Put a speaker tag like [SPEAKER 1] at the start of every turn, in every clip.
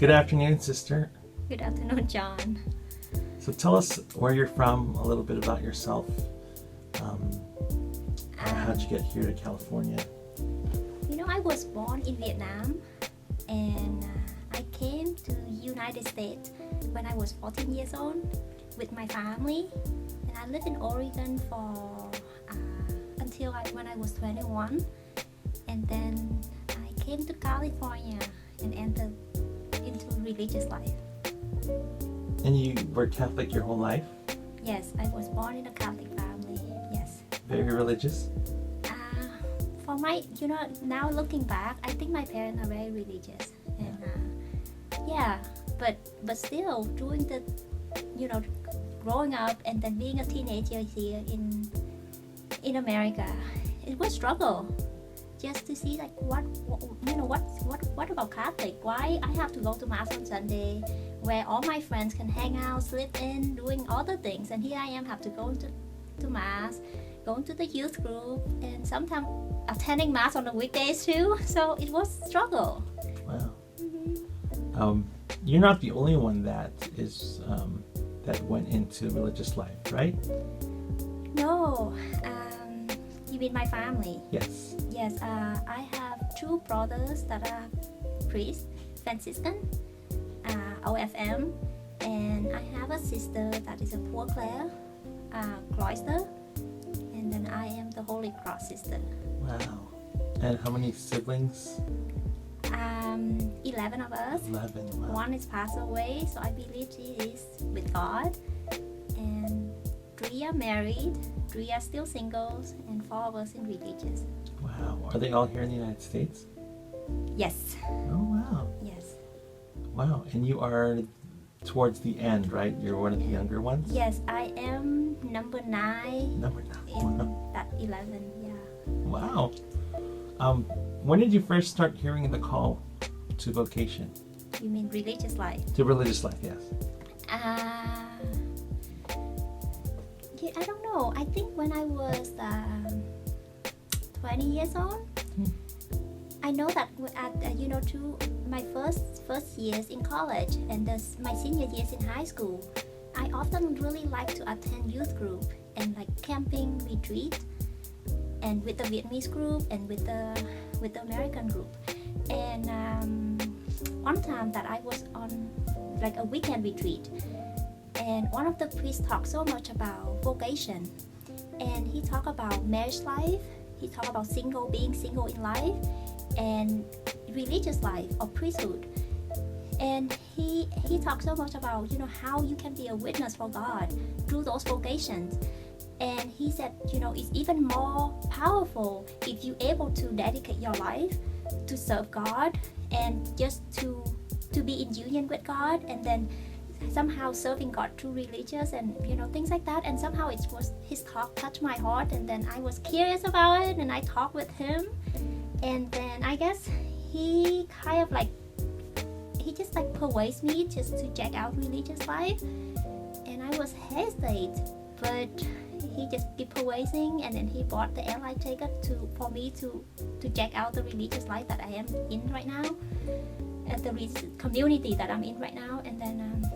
[SPEAKER 1] Good afternoon, sister.
[SPEAKER 2] Good afternoon, John.
[SPEAKER 1] So tell us where you're from, a little bit about yourself. How'd you get here to California?
[SPEAKER 2] I was born in Vietnam, and I came to United States when I was 14 years old with my family, and I lived in Oregon for until when I was 21, and then I came to California and entered into religious life.
[SPEAKER 1] And you were Catholic your whole life?
[SPEAKER 2] Yes, I was born in a Catholic family. Yes.
[SPEAKER 1] Very religious?
[SPEAKER 2] For my, now looking back, I think my parents are very religious, and but still during the, growing up and then being a teenager here in America, it was struggle. Just to see like what about Catholic? Why I have to go to mass on Sunday, where all my friends can hang out, sleep in, doing all the things, and here I am have to go to mass, going to the youth group, and sometimes attending mass on the weekdays too. So it was struggle.
[SPEAKER 1] Wow.
[SPEAKER 2] Mm-hmm.
[SPEAKER 1] You're not the only one that is that went into religious life, right?
[SPEAKER 2] No. You mean my family?
[SPEAKER 1] Yes.
[SPEAKER 2] Yes. I have two brothers that are priests, Franciscan, OFM, and I have a sister that is a Poor Clare, cloister, and then I am the Holy Cross sister.
[SPEAKER 1] Wow. And how many siblings?
[SPEAKER 2] 11 of us.
[SPEAKER 1] 11. Wow.
[SPEAKER 2] One is passed away, so I believe she is with God, and 3 are married, 3 are still singles, and 4 of us in religious.
[SPEAKER 1] Wow. Are they all here in the United States?
[SPEAKER 2] Yes.
[SPEAKER 1] Oh, wow.
[SPEAKER 2] Yes.
[SPEAKER 1] Wow. And you are towards the end, right? You're one of the younger ones?
[SPEAKER 2] Yes, I am number 9
[SPEAKER 1] Number 9.
[SPEAKER 2] in
[SPEAKER 1] Wow.
[SPEAKER 2] that 11, yeah.
[SPEAKER 1] Wow. When did you first start hearing the call to vocation?
[SPEAKER 2] You mean religious life?
[SPEAKER 1] To religious life, yes.
[SPEAKER 2] I don't know. I think when I was 20 years old, I know that at to my first years in college and my senior years in high school, I often really like to attend youth group and like camping retreat, and with the Vietnamese group and with the American group. And one time that I was on like a weekend retreat, and one of the priests talked so much about vocation, and he talked about marriage life, he talked about being single in life, and religious life or priesthood. And he talked so much about how you can be a witness for God through those vocations. And he said, it's even more powerful if you're able to dedicate your life to serve God and just to be in union with God, and then somehow serving God through religious and things like that. And somehow his talk touched my heart, and then I was curious about it, and I talked with him, and then I guess he kind of just persuaded me just to check out religious life, and I was hesitant, but he just kept persuading, and then he bought the airline ticket for me to check out the religious life that I am in right now, at the community that I'm in right now. And then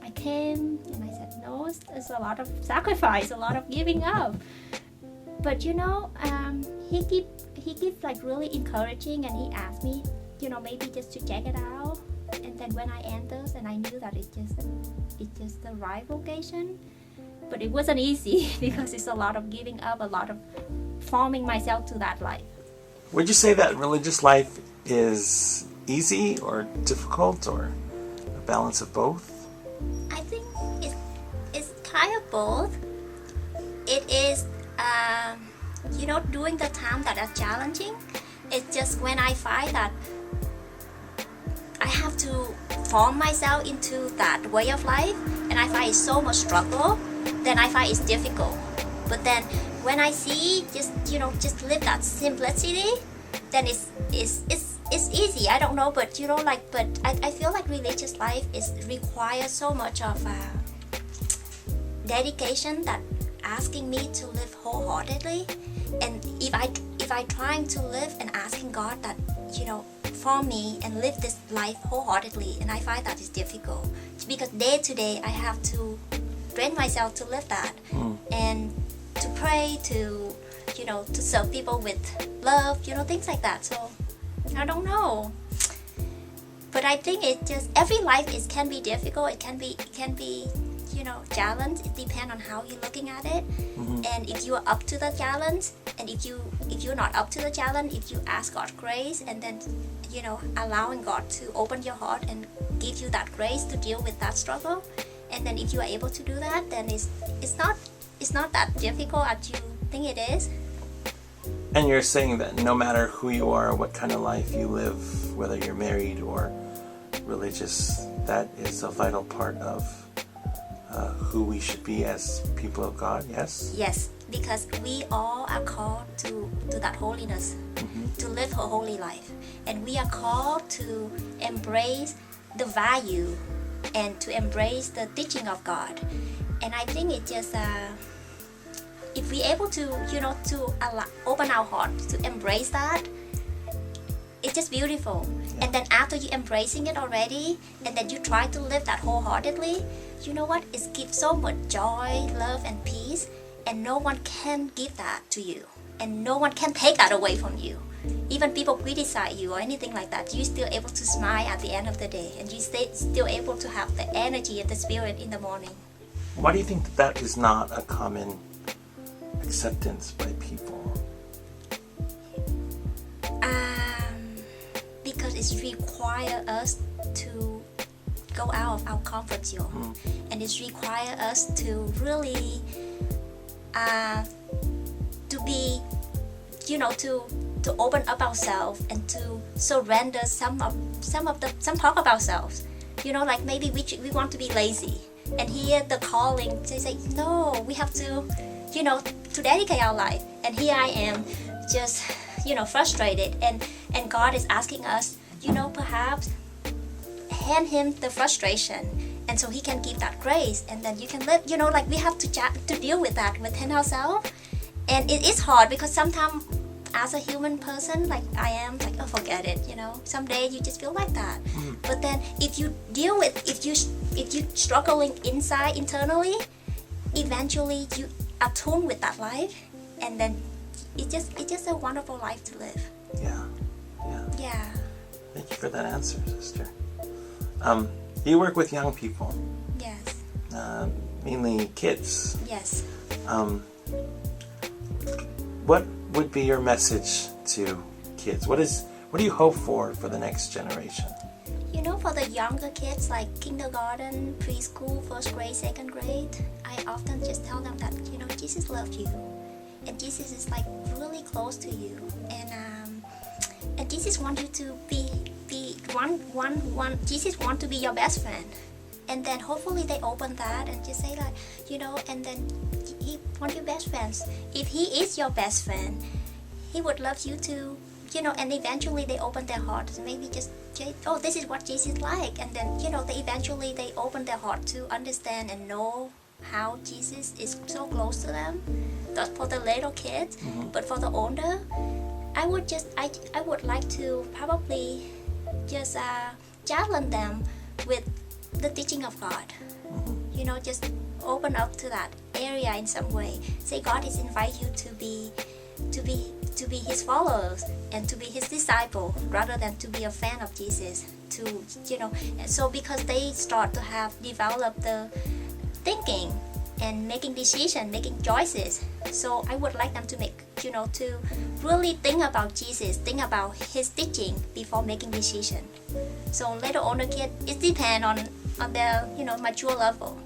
[SPEAKER 2] I came and I said, no, it's a lot of sacrifice, a lot of giving up. But he keeps really encouraging, and he asked me, maybe just to check it out. And then when I entered, and I knew that it's just the right vocation. But it wasn't easy because it's a lot of giving up, a lot of forming myself to that life.
[SPEAKER 1] Would you say that religious life is easy or difficult, or a balance of both?
[SPEAKER 2] I think it's kind of both. It is, during the time that are challenging, it's just when I find that I have to form myself into that way of life, and I find it's so much struggle, then I find it's difficult. But then when I see just live that simplicity, then it's easy. I don't know, but but I feel like religious life requires so much of dedication, that asking me to live wholeheartedly. And if I trying to live and asking God that for me and live this life wholeheartedly, and I find that is difficult because day to day I have to train myself to live that and to pray, to to serve people with love, things like that. So I don't know, but I think it just every life can be difficult. It can be challenge. It depends on how you're looking at it, and if you are up to the challenge, and if you're not up to the challenge, if you ask God grace, and then allowing God to open your heart and give you that grace to deal with that struggle, and then if you are able to do that, then it's not that difficult as you think it is.
[SPEAKER 1] And you're saying that no matter who you are, what kind of life you live, whether you're married or religious, that is a vital part of who we should be as people of God, yes?
[SPEAKER 2] Yes, because we all are called to that holiness, to live a holy life. And we are called to embrace the value and to embrace the teaching of God. And I think it just, if we're able to, open our heart to embrace that, it's just beautiful. Yeah. And then after you embracing it already, and then you try to live that wholeheartedly, you know what? It gives so much joy, love, and peace, and no one can give that to you, and no one can take that away from you. Even people criticize you or anything like that, you're still able to smile at the end of the day, and you're still able to have the energy and the spirit in the morning.
[SPEAKER 1] Why do you think that is not a common acceptance by people?
[SPEAKER 2] Because it requires us to go out of our comfort zone, and it requires us to really to be, to open up ourselves and to surrender some part of ourselves. Like maybe we want to be lazy, and here the calling to say no, we have to, to dedicate our life. And here I am, just frustrated, and God is asking us, perhaps hand him the frustration, and so he can give that grace, and then you can live. Like we have to deal with that within ourselves, and it is hard because sometimes as a human person, like I am, like, oh, forget it. Someday you just feel like that. But then if you deal with, if you struggling internally, eventually you attune with that life, and then it's just a wonderful life to live. Yeah.
[SPEAKER 1] Thank you for that answer, sister. You work with young people.
[SPEAKER 2] Yes.
[SPEAKER 1] Mainly kids.
[SPEAKER 2] Yes.
[SPEAKER 1] What would be your message to kids? What do you hope for the next generation?
[SPEAKER 2] For the younger kids, like kindergarten, preschool, first grade, second grade, I often just tell them that Jesus loves you, and Jesus is like really close to you, and Jesus wants you to be one. Jesus wants to be your best friend, and then hopefully they open that and just say like, and then he wants your best friends. If he is your best friend, he would love you too, and eventually they open their hearts, maybe just, oh, this is what Jesus like, and then they open their heart to understand and know how Jesus is so close to them. That's for the little kids. But for the older, I would like to probably just challenge them with the teaching of God. Just open up to that area in some way. Say God is invite you to be his followers and to be his disciple, rather than to be a fan of Jesus. So because they start to develop the thinking and making decisions, making choices. So I would like them to make, to really think about Jesus, think about his teaching before making decision. So later on, the kid, it depends on their, mature level.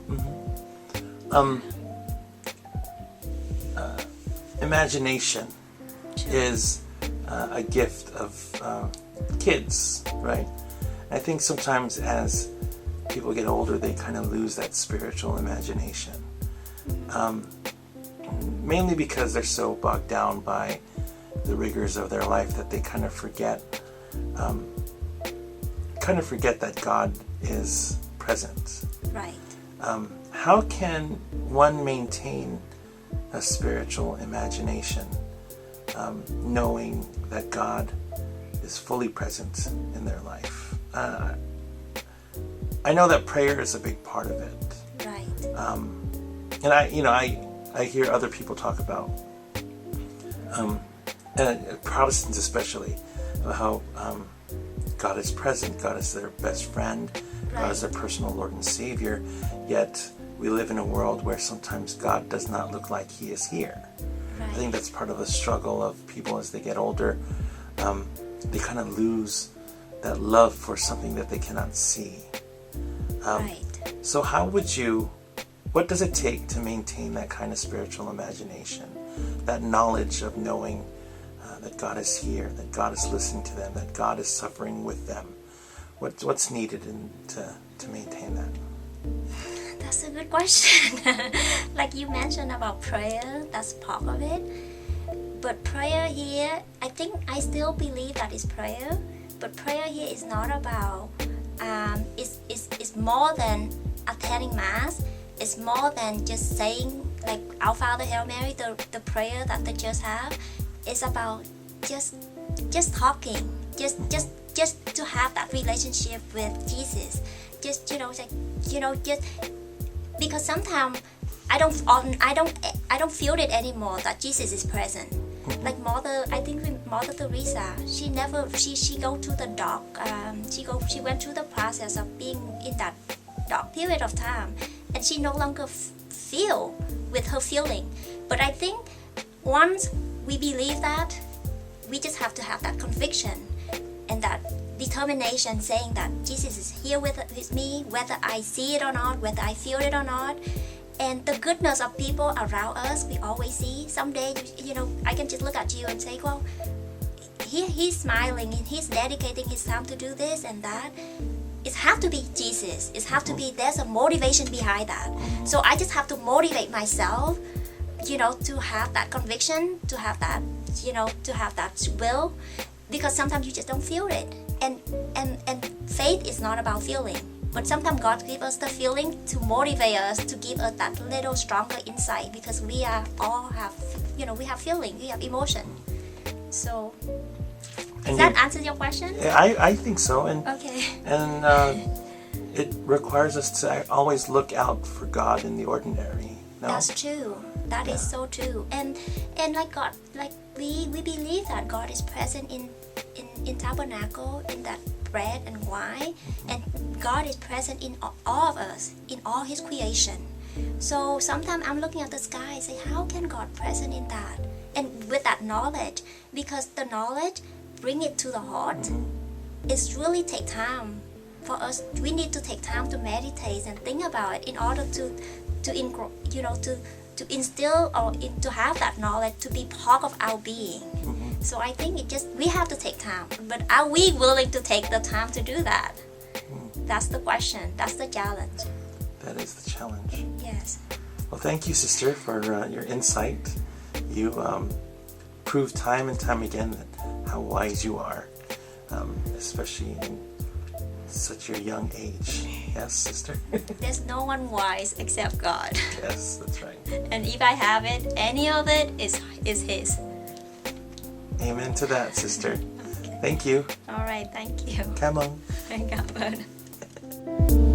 [SPEAKER 1] Imagination is a gift of kids, right? I think sometimes as people get older, they kind of lose that spiritual imagination. Mainly because they're so bogged down by the rigors of their life that they kind of forget that God is present.
[SPEAKER 2] Right.
[SPEAKER 1] How can one maintain a spiritual imagination, knowing that God is fully present in their life. I know that prayer is a big part of it.
[SPEAKER 2] Right.
[SPEAKER 1] And I hear other people talk about, and Protestants especially, about how God is present, God is their best friend, God is their personal Lord and Savior, yet we live in a world where sometimes God does not look like He is here.
[SPEAKER 2] Right.
[SPEAKER 1] I think that's part of the struggle of people as they get older. They kind of lose that love for something that they cannot see.
[SPEAKER 2] Right.
[SPEAKER 1] So what does it take to maintain that kind of spiritual imagination, that knowledge of knowing that God is here, that God is listening to them, that God is suffering with them? What's needed to maintain that?
[SPEAKER 2] That's a good question. Like you mentioned about prayer, that's part of it. But prayer here, I think I still believe that it's prayer. But prayer here is not about, it's more than attending Mass. It's more than just saying like Our Father, Hail Mary, the prayer that they just have. It's about just talking, just to have that relationship with Jesus. Just because sometimes I don't feel it anymore that Jesus is present. Like I think with Mother Teresa, she go to the dark. She went through the process of being in that dark period of time, and she no longer feel with her feeling. But I think once we believe that, we just have to have that conviction and that determination, saying that Jesus is here with me, whether I see it or not, whether I feel it or not. And the goodness of people around us, we always see. Someday, I can just look at you and say, well, he's smiling and he's dedicating his time to do this and that. It have to be Jesus. It have to be, there's a motivation behind that. So I just have to motivate myself, to have that conviction, to have that, to have that will, because sometimes you just don't feel it. And faith is not about feeling, but sometimes God gives us the feeling to motivate us, to give us that little stronger insight, because we have feeling, we have emotion. So does that answer your question?
[SPEAKER 1] I think so. And
[SPEAKER 2] okay.
[SPEAKER 1] And it requires us to always look out for God in the ordinary. No?
[SPEAKER 2] That's true. That is so true. And like God, like we believe that God is present in tabernacle, in that bread and wine, and God is present in all of us, in all His creation. So sometimes I'm looking at the sky and say, how can God present in that? And with that knowledge, because the knowledge bring it to the heart. It's really take time for us. We need to take time to meditate and think about it in order to instill or to have that knowledge to be part of our being. So I think we have to take time. But are we willing to take the time to do that? That's the question. That's the challenge.
[SPEAKER 1] That is the challenge.
[SPEAKER 2] Yes.
[SPEAKER 1] Well, thank you, sister, for your insight. You prove time and time again how wise you are, especially in such a young age. Yes, sister?
[SPEAKER 2] There's no one wise except God.
[SPEAKER 1] Yes, that's right.
[SPEAKER 2] And if I have it, any of it is His.
[SPEAKER 1] Amen to that, sister. Okay. Thank you.
[SPEAKER 2] All right, thank you.
[SPEAKER 1] Come on.
[SPEAKER 2] Cảm ơn.